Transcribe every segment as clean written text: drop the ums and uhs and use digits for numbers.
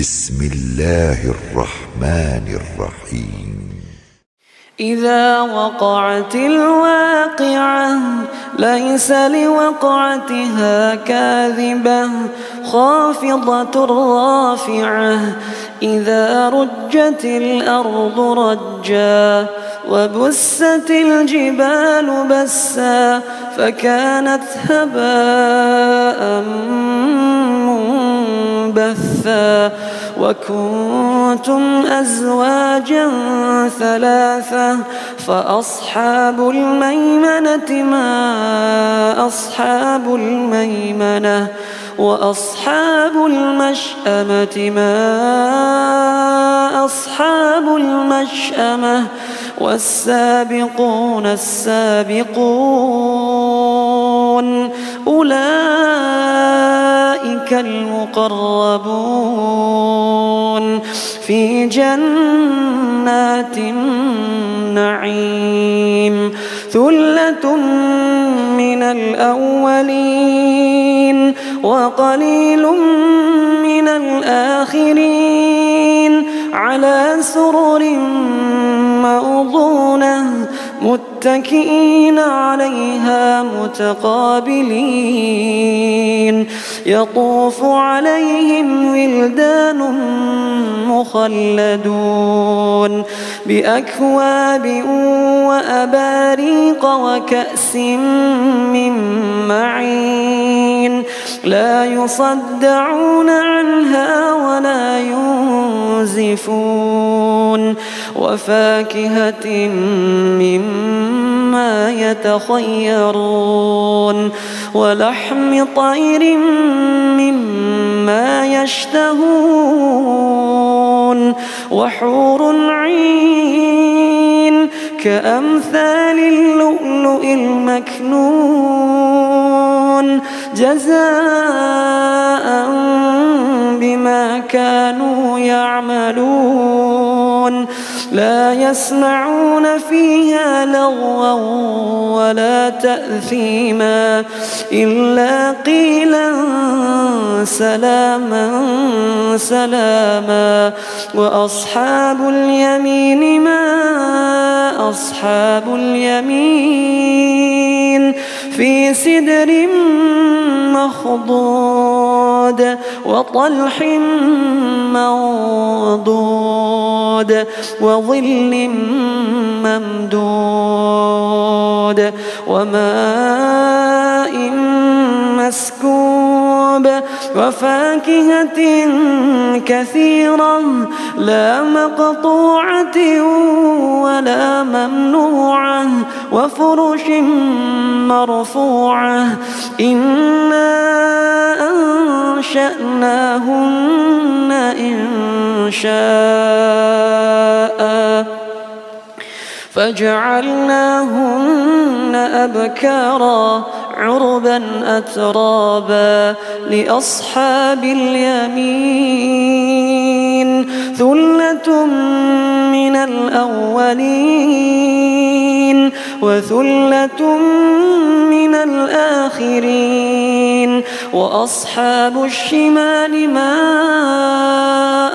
بسم الله الرحمن الرحيم إذا وقعت الواقعة ليس لوقعتها كاذبة خافضة رافعة إذا رجت الأرض رجا وبست الجبال بسا فكانت هباء منبثا وكنتم أزواجا ثلاثة فأصحاب الميمنة ما أصحاب الميمنة وأصحاب المشأمة ما أصحاب المشأمة والسابقون السابقون أولئك المقربون في جنات النعيم ثلة من الأولين وقليل من الآخرين على سرر موضونة متكئين عليها متقابلين يطوف عليهم ولدان مخلدون بأكواب وأباريق وكأس من معين لا يصدعون عنها ولا ينزفون وفاكهة مما يتخيرون ولحم طير مما يشتهون وحور عين كأمثال اللؤلؤ المكنون جزاء بما كانوا يعملون لا يسمعون فيها لغوا ولا تأثيما إلا قيلا سلاما سلاما وأصحاب اليمين ما أصحاب اليمين في سدر مخضود وطلح منضود وظل ممدود وماء مسكوب وفاكهة كثيرة لا مقطوعة ولا ممنوعة وفرش مرفوعة إنا أنشأناهن إنشاء فجعلناهن أبكارا عربا أترابا لأصحاب اليمين ثلة من الأولين وثلة من الآخرين وأصحاب الشمال ما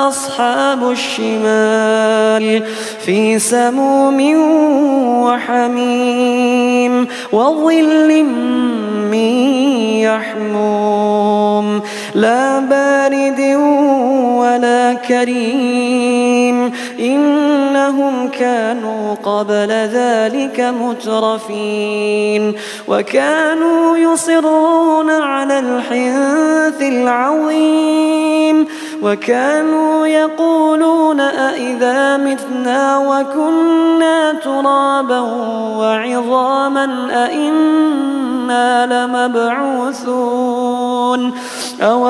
أصحاب الشمال في سموم وحميم وظل من يحموم لا بارد ولا كريم إنهم كانوا قبل ذلك مترفين وكانوا يصرون على الحنث العظيم وكانوا يقولون أئذا متنا وكنا ترابا وعظاما أئنا لمبعوثون أو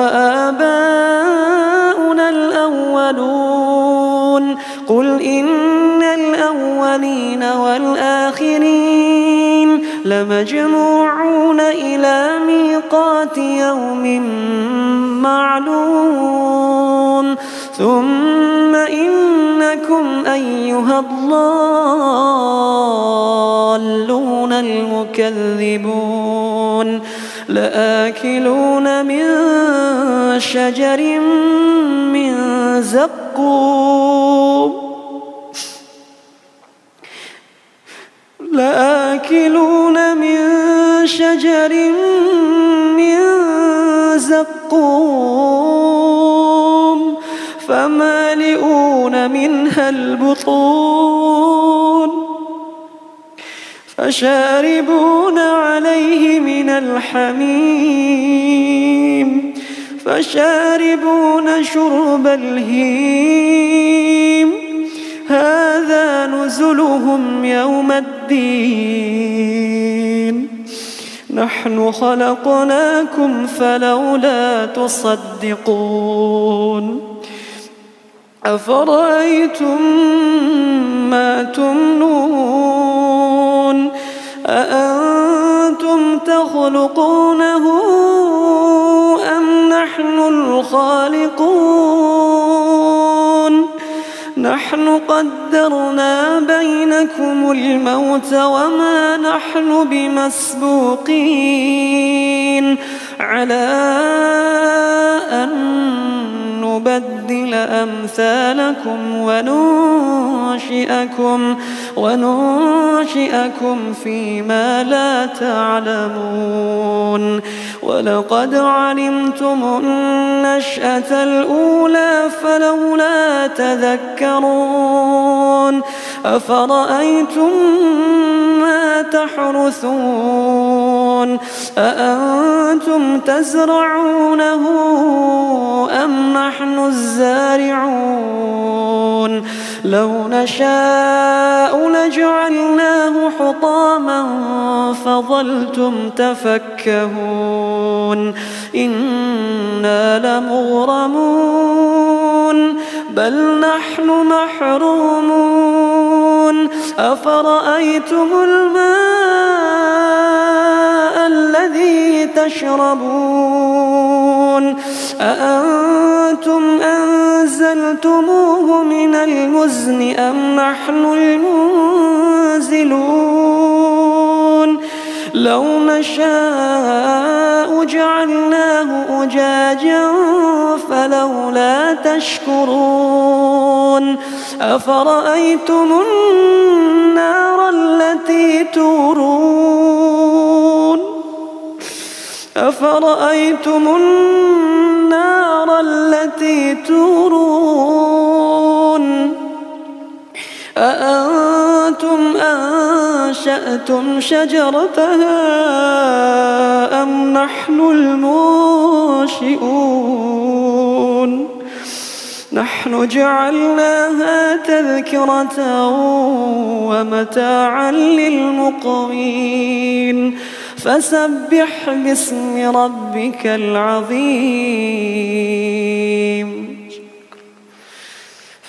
آباؤنا الأولون قل إن الأولين والآخرين لمجموعون إلى ميقات يوم معلوم ثم إنكم بينكم أيها الضالون المكذبون لآكلون من شجر من زقوم فمالئون منها البطون فشاربون عليه من الحميم فشاربون شرب الهيم هذا نزلهم يوم الدين نحن خلقناكم فلولا تصدقون أفرأيتم ما تمنون أأنتم تخلقونه أم نحن الخالقون نحن قدرنا بينكم الموت وما نحن بمسبوقين على أن نبدل أمثالكم وننشئكم فيما لا تعلمون ولقد علمتم النشأة الأولى فلولا تذكرون أفرأيتم ما تحرثون أأنتم تزرعونه أم نحن الزارعون لو نشاء لجعلناه حطاما فظلتم تفكهون إنا لمغرمون بل نحن محرومون أفرأيتم الماء الذي تشربون أأنتم أنزلتموه من المزن أم نحن المنزلون لو نشاء جعلناه أجاجا فلولا تشكرون أفرأيتم النار التي تورون أأنتم أنشأتم شجرتها أم نحن المنشئون نحن جعلناها تذكرة ومتاعا للمقوين فسبح باسم ربك العظيم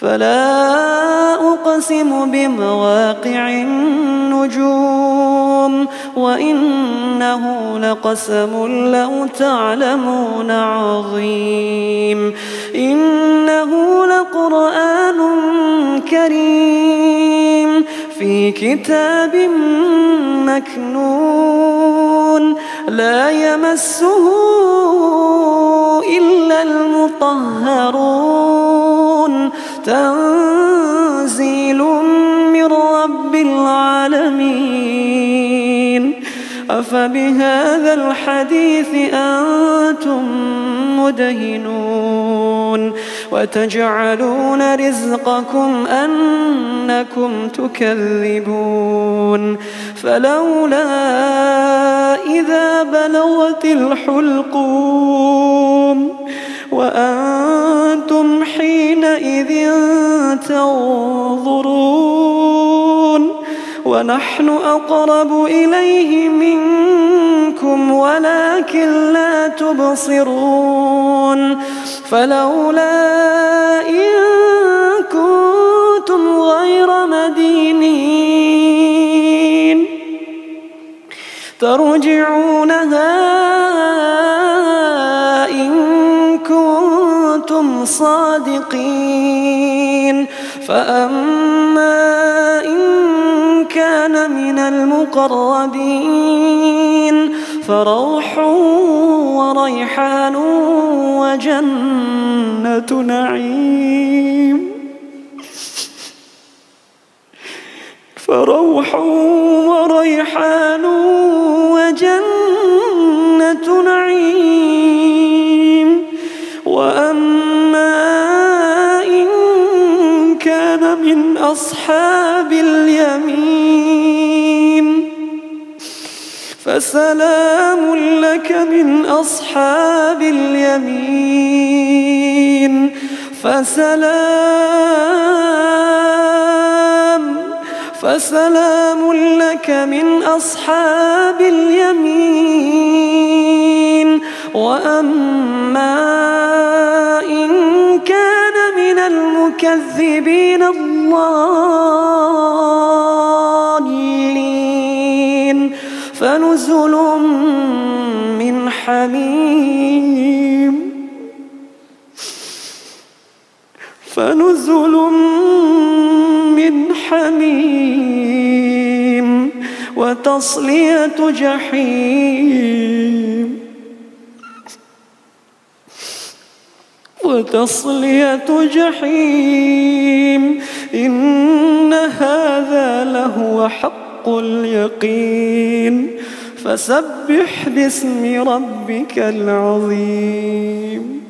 فلا أقسم بمواقع النجوم وإنه لقسم لو تعلمون عظيم إنه لقرآن كريم في كتاب مكنون لا يمسه إلا المطهرون تنزيل من رب العالمين أفبهذا الحديث أنتم مدهنون وتجعلون رزقكم أنكم تكذبون فلولا إذا بلغت الحلقوم وأنتم حينئذ تنظرون ونحن أقرب إليه منكم ولكن لا تبصرون فلولا إن كنتم غير مدينين ترجعونها إن كنتم صادقين فأما إن كان من المقربين فروح وريحان وجنة نعيم. فروح وريحان وجنة نعيم. وأما إن كان من أصحاب اليمين فسلام لك من أصحاب اليمين. فسلام لك من أصحاب اليمين. وأما إن كان من المكذبين الضالين فنزل من حميم. وتصلية جحيم. إن هذا لهو حق اليقين. فسبح باسم ربك العظيم.